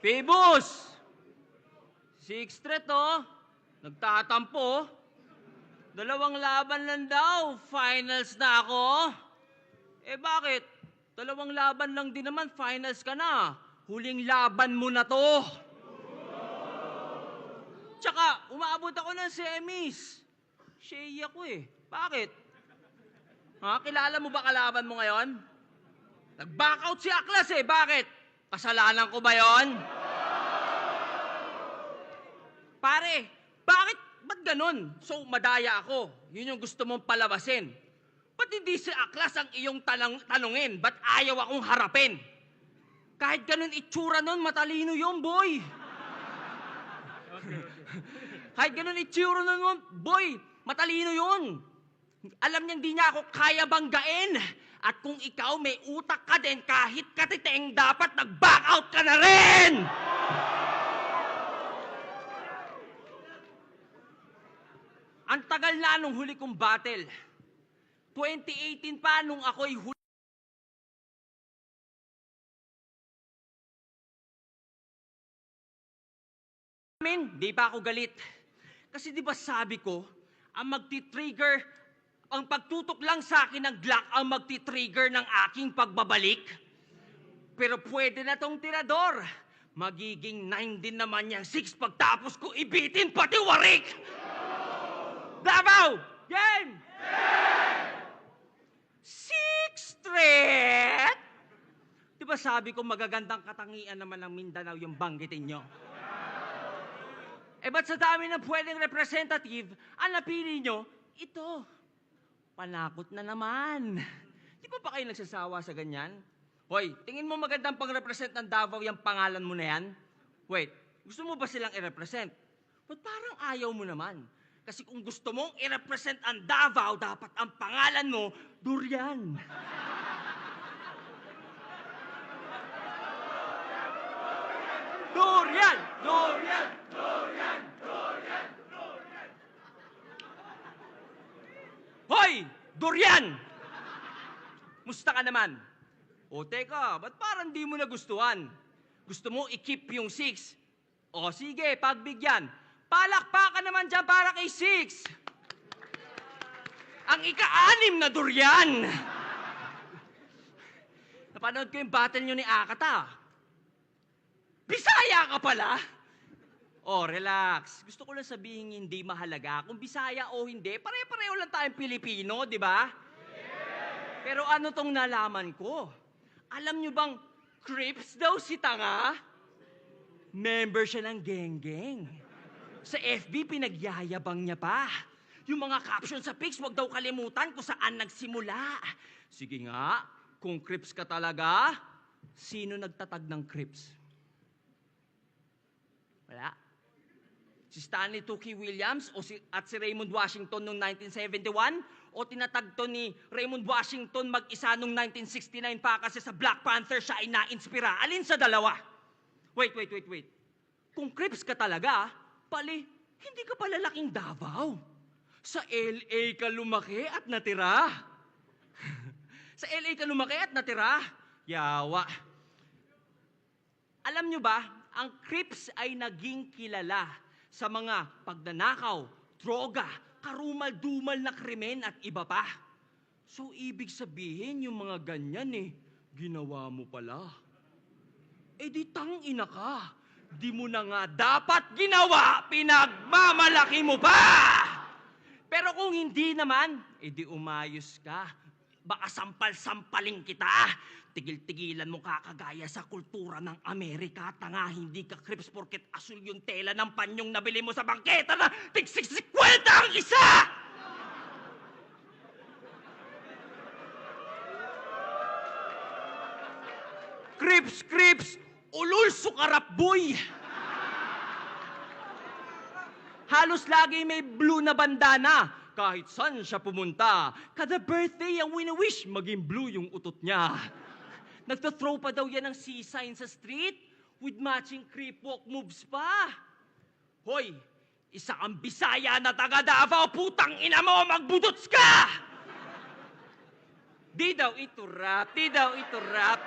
Phoebus! Sixth threat, oh. Nagtatampo. 2 laban lang daw. Finals na ako. Eh bakit? 2 laban lang din naman. Finals ka na. Huling laban mo na to. Tsaka, umaabot ako ng semis. Shea ako eh. Bakit? Ha? Kilala mo ba kalaban mo ngayon? Nag-backout si Aklas eh. Bakit? Kasalanan ko ba yon? Pare, ba't ganun? So, madaya ako. Yun yung gusto mong palabasin. Ba't hindi si Aklas ang iyong tanungin? Ba't ayaw akong harapin? Kahit ganun itsura nun, matalino yun, boy. Kahit ganun itsura nun, boy, matalino yun. Alam niyang di niya ako kaya banggain. At kung ikaw may utak ka din, kahit katiteng, dapat nag-back out ka na rin! Ang tagal na nung huli kong battle. 2018 pa nung ako'y huli. Di pa ako galit. Kasi di ba sabi ko, ang magti-trigger, ang pagtutok lang sa akin ng Glock ang magti-trigger ng aking pagbabalik. Pero pwede na tong tirador. Magiging 9 din naman yung 6 pagtapos ko ibitin pati warik. Davao! Game! Sixth threat! Di ba sabi ko magagandang katangian naman ng Mindanao yung banggitin nyo? Eh ba't sa dami ng pwedeng representative, ang napili nyo, ito. Panakot na naman. Di ba pa kayo nagsasawa sa ganyan? Hoy, tingin mo magandang pang-represent ng Davao yung pangalan mo na yan? Wait, gusto mo ba silang i-represent? Ba't parang ayaw mo naman? Kasi kung gusto mong i-represent ang Davao, dapat ang pangalan mo, Durian. Durian! Durian! Durian! Durian! Durian! Hoy! Durian! Musta ka naman? O teka, ba't parang di mo nagustuhan? Gusto mo i-keep yung 6? O sige, pagbigyan. Palakpakan naman dyan para kay 6. Ang ika-6 na Durian! Napanood ko yung battle nyo ni Akata. Bisaya ka pala? Oh, relax. Gusto ko lang sabihin hindi mahalaga. Kung Bisaya o hindi, pare-pareho lang tayong Pilipino, di ba? Yeah. Pero ano tong nalaman ko? Alam nyo bang Crips daw si Tanga? Member siya ng geng-geng. Sa FB, pinagyayabang niya pa. Yung mga caption sa pics, wag daw kalimutan kung saan nagsimula. Sige nga, kung Crips ka talaga, sino nagtatag ng Crips? Wala. Si Stanley Tookie Williams at si Raymond Washington noong 1971 o tinatag to ni Raymond Washington mag-isa noong 1969 pa kasi sa Black Panther siya ay na-inspira. Alin sa dalawa? Wait. Kung Crips ka talaga, pali, hindi ka pala laking Davao. Sa LA ka lumaki at natira. Sa LA ka lumaki at natira. Yawa. Alam nyo ba, ang Crips ay naging kilala sa mga pagnanakaw, droga, karumal-dumal na krimen at iba pa. So, ibig sabihin yung mga ganyan ginawa mo pala. Eh di tangina ka. Di mo na nga dapat ginawa, pinagmamalaki mo pa! Pero kung hindi naman, di umayos ka. Baka sampal-sampaling kita. Tigil-tigilan mo kakagaya sa kultura ng Amerika. Tanga, hindi ka Crips porket asul yung tela ng panyong nabili mo sa bangketa na tig-60 ang isa! Crips, ulul sukarap boy! Halos lagi may blue na bandana. Kahit saan siya pumunta, kada birthday ang wini-wish, maging blue yung utot niya. Nagtathrow pa daw yan ng C-sign sa street with matching creep walk moves pa. Hoy, isa kang Bisaya na taga Davao, putang ina mo, magbudots ka! Di daw ito rap,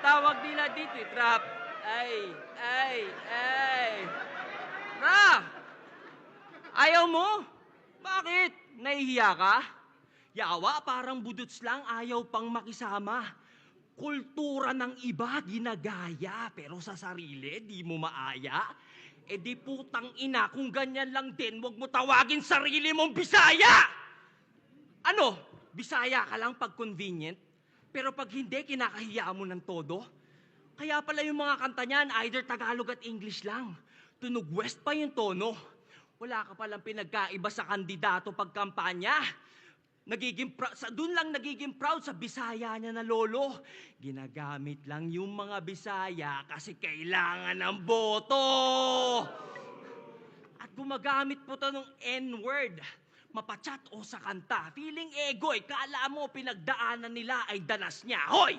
tawag nila dito rap. ay. Ra! Ayaw mo? Bakit? Nahihiya ka? Yawa, parang budots lang, ayaw pang makisama. Kultura ng iba, ginagaya, pero sa sarili, di mo maaya. E di putang ina, kung ganyan lang din, wag mo tawagin sarili mong Bisaya! Ano? Bisaya ka lang pag convenient? Pero pag hindi, kinakahiya mo ng todo? Kaya pala yung mga kanta niyan, either Tagalog at English lang. Tunog West pa yung tono. Wala ka palang pinagkaiba sa kandidato pagkampanya. Doon lang nagiging proud sa Bisaya niya na lolo. Ginagamit lang yung mga Bisaya kasi kailangan ng boto. At gumagamit po to ng N-word. Mapachat o sa kanta. Feeling ego kala mo pinagdaanan nila ay danas niya. Hoy!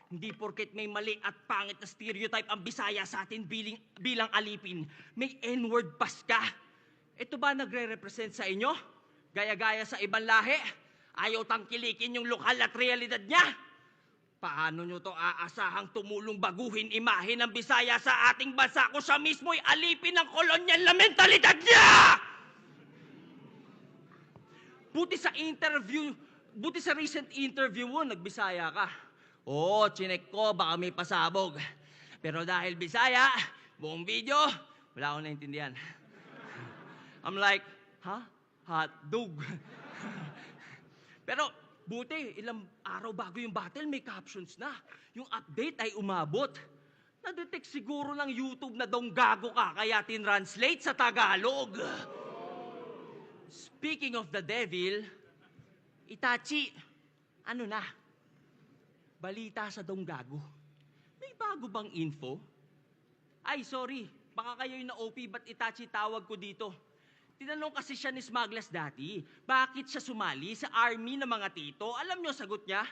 Hindi porket may mali at pangit na stereotype ang Bisaya sa atin bilang alipin, may N-word pas ka. Ito ba nagre-represent sa inyo? Gaya-gaya sa ibang lahi? Ayaw tangkilikin yung lokal at realidad niya? Paano nyo to aasahang tumulong baguhin imahe ng Bisaya sa ating bansa kung siya mismo'y alipin ng kolonyal na mentalidad niya? Buti sa recent interview mo, nagbisaya ka. Oo, chinek ko, baka may pasabog. Pero dahil Bisaya, buong video, wala akong naintindihan. I'm like, ha? Hotdog. Pero buti, ilang araw bago yung battle, may captions na. Yung update ay umabot. Na-detect siguro ng YouTube na dong gago ka, kaya tinranslate sa Tagalog. Speaking of the devil, Itachi, ano na? Balita sa Donggago. May bago bang info? Ay, sorry. Baka kayo yung na-OP, ba't Itachi tawag ko dito? Tinanong kasi siya ni Smaglas dati, bakit siya sumali sa army ng mga tito? Alam niyo, sagot niya,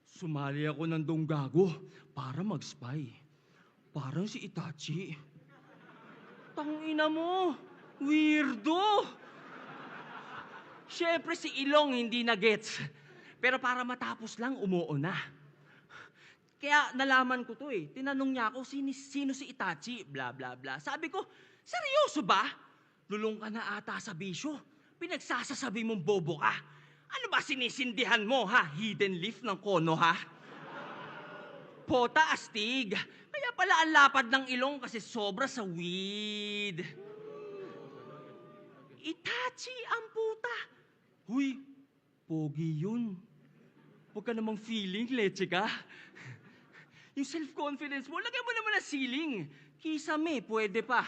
sumali ako ng Donggago para mag-spy. Parang si Itachi. Tangina mo, weirdo! Siyempre si Ilong hindi na gets. Pero para matapos lang, umuo na. Kaya nalaman ko to Tinanong niya ako, sino si Itachi? Bla bla bla. Sabi ko, seryoso ba? Lulong ka na ata sa bisyo. Pinagsasasabi mong bobo ka. Ano ba sinisindihan mo, ha? Hidden leaf ng kono, ha? Pota astig. Kaya pala ang lapad ng ilong kasi sobra sa weed. Itachi ang puta. Huy, pogi yun. Huwag ka namang feeling, leche ka. Yung self-confidence mo, lagay mo naman na ceiling. Kisame, pwede pa.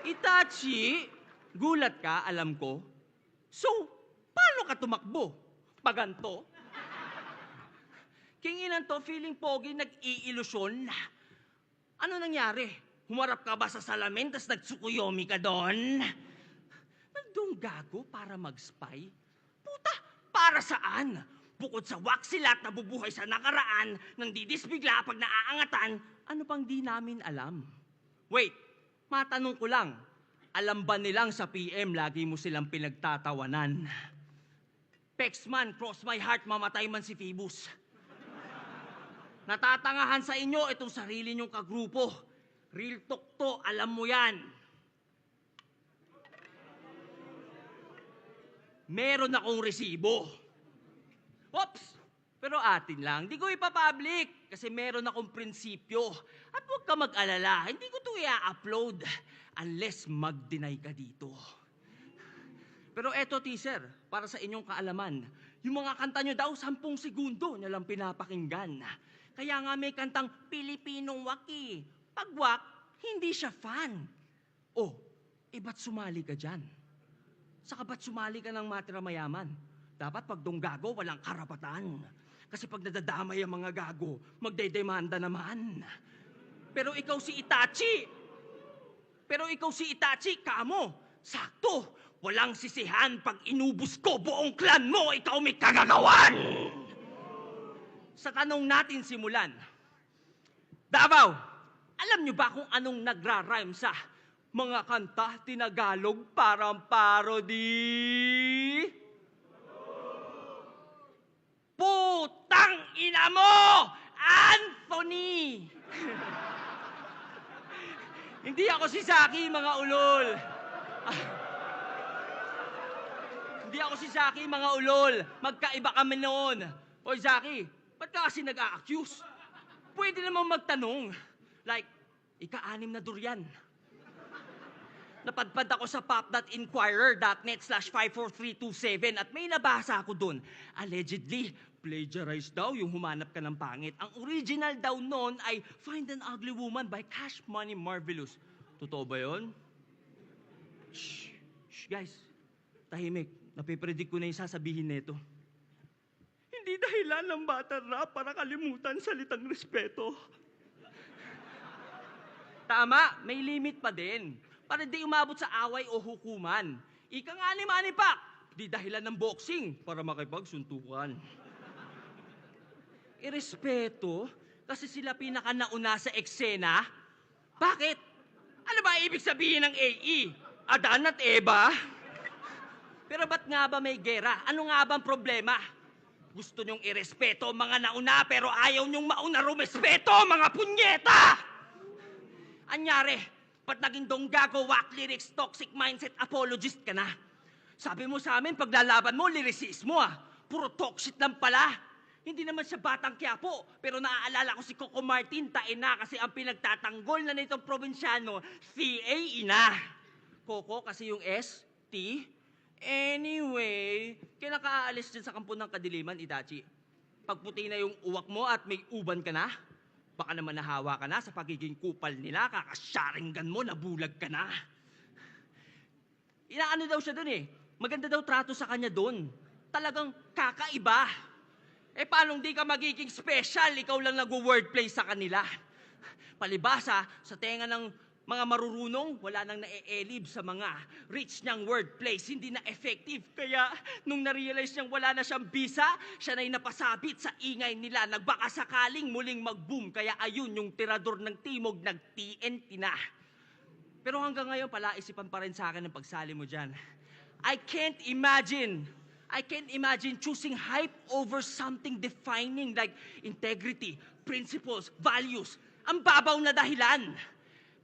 Itachi, gulat ka, alam ko. So, paano ka tumakbo? Paganto? Kinginan to, feeling pogi, nag-iilusyon. Ano nangyari? Humarap ka ba sa salamin, tas nagsukuyomi ka doon? Nagdonggago para mag-spy? Puta, para saan? Bukod sa waksilat na bubuhay sa nakaraan, nang didisbigla pag naaangatan, ano pang di namin alam? Wait, matanong ko lang, alam ba nilang sa PM lagi mo silang pinagtatawanan? Pexman, cross my heart, mamatay man si Phoebus. Natatangahan sa inyo itong sarili nyong kagrupo. Real talk to, alam mo yan. Meron akong resibo. Oops! Pero atin lang, di ko ipapublic kasi meron akong prinsipyo. At huwag ka mag-alala, hindi ko ito i-upload unless mag-deny ka dito. Pero eto teaser, para sa inyong kaalaman, yung mga kanta nyo daw, 10 segundo nyo lang pinapakinggan. Kaya nga may kantang Pilipinong Waki. Pag wak, hindi siya fan. Oh, ba't sumali ka dyan? Saka ba't sumali ka ng matira mayaman? Dapat pag donggago, walang karapatan. Kasi pag nadadamay ang mga gago, magdedemanda naman. Pero ikaw si Itachi, kamo, sakto. Walang sisihan pag inubos ko buong clan mo, ikaw may kagagawan. Sa tanong natin simulan, Davao, alam nyo ba kung anong nagra-rhyme sa mga kanta tinagalog parang parody? Putang ina mo! Anthony! Hindi ako si Zaki, mga ulol. Hindi ako si Zaki, mga ulol. Magkaiba kami noon. Hoy, Zaki, ba't ka kasi nag-a-accuse? Pwede namang magtanong. Like, ika-anim na durian. Napadpad ako sa pop.inquirer.net/54327 at may nabasa ako doon. Allegedly, plagiarized daw yung humanap ka ng pangit. Ang original daw noon ay Find an Ugly Woman by Cash Money Marvelous. Totoo ba yun? Shh, shh, guys. Tahimik. Napipredict ko na yung sasabihin nito. Hindi dahilan ng bata rap para kalimutan salitang respeto. Tama, may limit pa din. Para di umabot sa away o hukuman. Ika nga ni Manny Pac, di dahilan ng boxing para makipagsuntukan. Irespeto, kasi sila pinakanauna sa eksena. Bakit? Ano ba ibig sabihin ng AE? Adan at Eva? Pero ba't nga ba may gera? Ano nga bang problema? Gusto nyong irespeto mga nauna pero ayaw nyong mauna rumespeto mga punyeta! Anyari, ba't naging donggago, whack lyrics, toxic mindset, apologist ka na? Sabi mo sa amin, paglalaban mo, lyricismo Puro talk shit lang pala. Hindi naman siya batang Quiapo, pero naaalala ko si Coco Martin, taina kasi ang pinagtatanggol na nitong probinsyano, CA ina. Coco kasi yung S, T. Anyway, kinakaalis dyan sa kampo ng kadiliman, Itachi. Pagputi na yung uwak mo at may uban ka na, baka naman nahawa ka na sa pagiging kupal nila, kakasyaringgan mo, nabulag ka na. Inaano daw siya dun maganda daw trato sa kanya dun. Talagang kakaiba. Paano di ka magiging special, ikaw lang nag-wordplay sa kanila? Palibasa, sa tenga ng mga marurunong, wala nang nae-elib sa mga rich niyang wordplays, hindi na effective. Kaya, nung na-realize niyang wala na siyang bisa, siya na'y napasabit sa ingay nila. Nagbaka sakaling muling mag-boom, kaya ayun, yung tirador ng timog, nag-TNT na. Pero hanggang ngayon, palaisipan pa rin sa akin ang pagsali mo dyan. I can't imagine choosing hype over something defining like integrity, principles, values. Ang babaw na dahilan.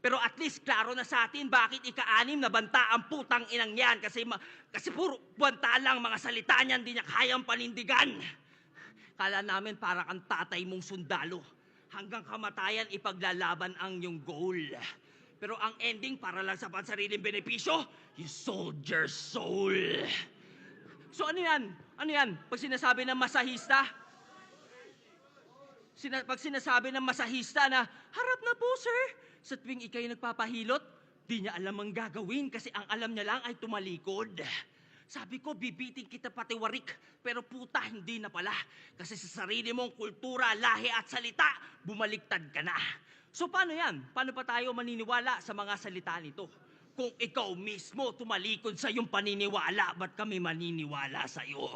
Pero at least klaro na sa atin bakit ika-anim na banta ang putang inang yan kasi puro banta lang mga salita niyan, hindi niya kayang panindigan. Kala namin para kang tatay mong sundalo. Hanggang kamatayan ipaglalaban ang iyong goal. Pero ang ending para lang sa pansariling benepisyo, you sold your soul. So ano yan? Ano yan? Pag sinasabi ng masahista? Pag sinasabi ng masahista na, harap na po, sir. Sa tuwing ikay nagpapahilot, di niya alam ang gagawin kasi ang alam niya lang ay tumalikod. Sabi ko, bibiting kita pati warik, pero puta, hindi na pala. Kasi sa sarili mong kultura, lahi at salita, bumaliktad ka na. So paano yan? Paano pa tayo maniniwala sa mga salita nito? Kung ikaw mismo tumalikod sa iyong paniniwala, ba't kami maniniwala sa iyo?